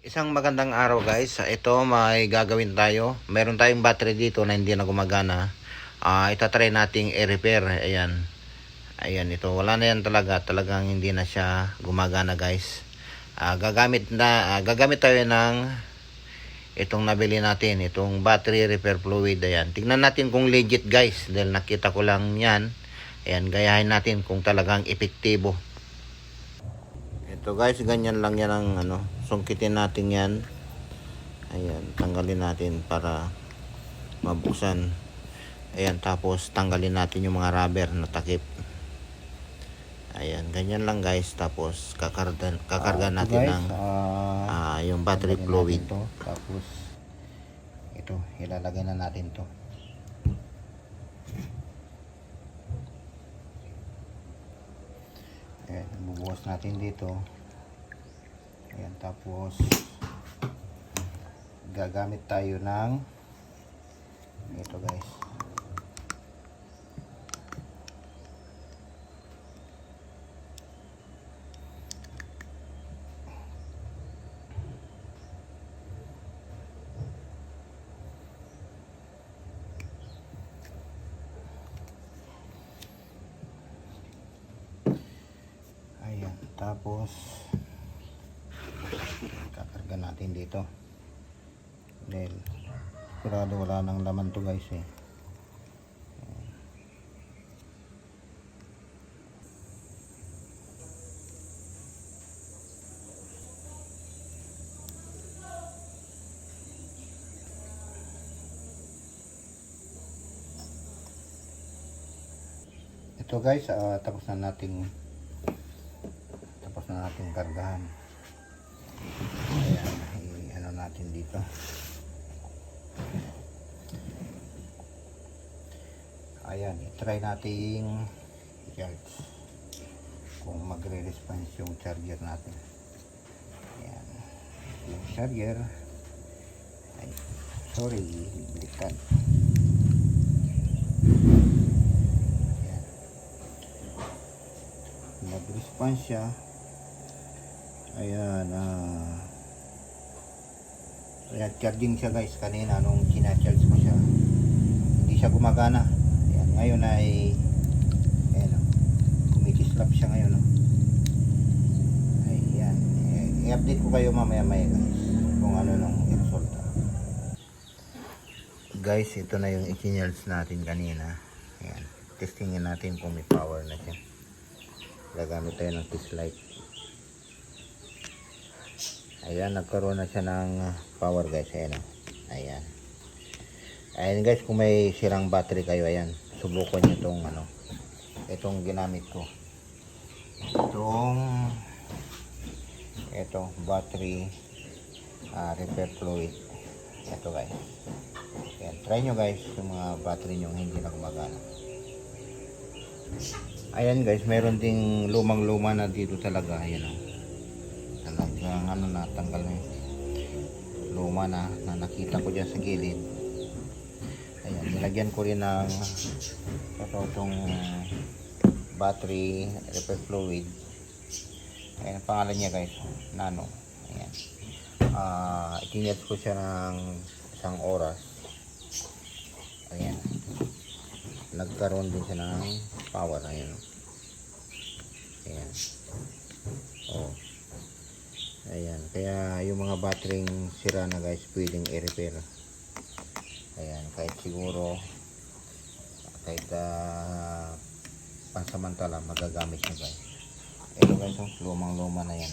Isang magandang araw guys. Ito may gagawin tayo. Meron tayong battery dito na hindi na gumagana. Itatry nating i-repair. Ayan. Ayan ito. Wala na yan talaga. Talagang hindi na siya gumagana guys. Gagamit tayo ng itong nabili natin. Itong battery repair fluid. Ayan. Tingnan natin kung legit guys. Dahil nakita ko lang yan. Ayan. Gayahin natin kung talagang epektibo. Ito guys, ganyan lang yan ang sungkitin natin yan. Ayan, tanggalin natin para mabuksan. Ayan, tapos tanggalin natin yung mga rubber na takip. Ayan, ganyan lang guys. Tapos kakarga natin guys, ng yung battery fluid. Tapos ito, ilalagay na natin to. Ayan, bubuhos natin dito. Ayan, tapos gagamit tayo ng ito guys. Ayan, tapos kakarga natin dito dahil sigurado wala nang laman to guys eh. Ito guys, tapos na nating kargahan. Ayan, i-ano natin dito. Ayan, i-try nating i-charge kung magre-response yung charger natin. Ayan, yung charger ay, sorry, baliktad. Ayan, mag-response siya. Ayan, ayan, charging siya guys. Kanina nung kina-charge ko siya, hindi siya gumagana. Ayan, ngayon ay ayan, kumikislap siya ngayon. Ayan, i-update ko kayo mamaya guys kung ano nung resulta. Guys, ito na yung i-charge natin kanina. Ayan, testingin natin kung may power na siya. Gagamit tayo ng test light. Ayan, nagkaroon na siya ng power guys. Ayan. Ayan. Ayan guys, kung may sirang battery kayo, ayan, subukan nyo itong ginamit ko. Itong battery repair fluid. Ito guys. Ayan, try nyo guys yung mga battery nyo hindi na gumagana. Ayan guys, meron ding lumang-luma na dito talaga. Ayan talagang natanggal na yung luma na nakita ko dyan sa gilid. Ayan, nilagyan ko rin ng itong battery repair fluid. Ayan ang pangalan niya guys, Nano. Ayan, itiniyat ko siya ng 1 oras. Ayan, nagkaroon din siya ng power. Ayan. Ayan. Oh. Ayan, kaya yung mga battery sira na guys, pwedeng i-repair. Ayan, kahit siguro kahit pansamantala magagamit nyo guys. Ito guys, lumang luma na yan.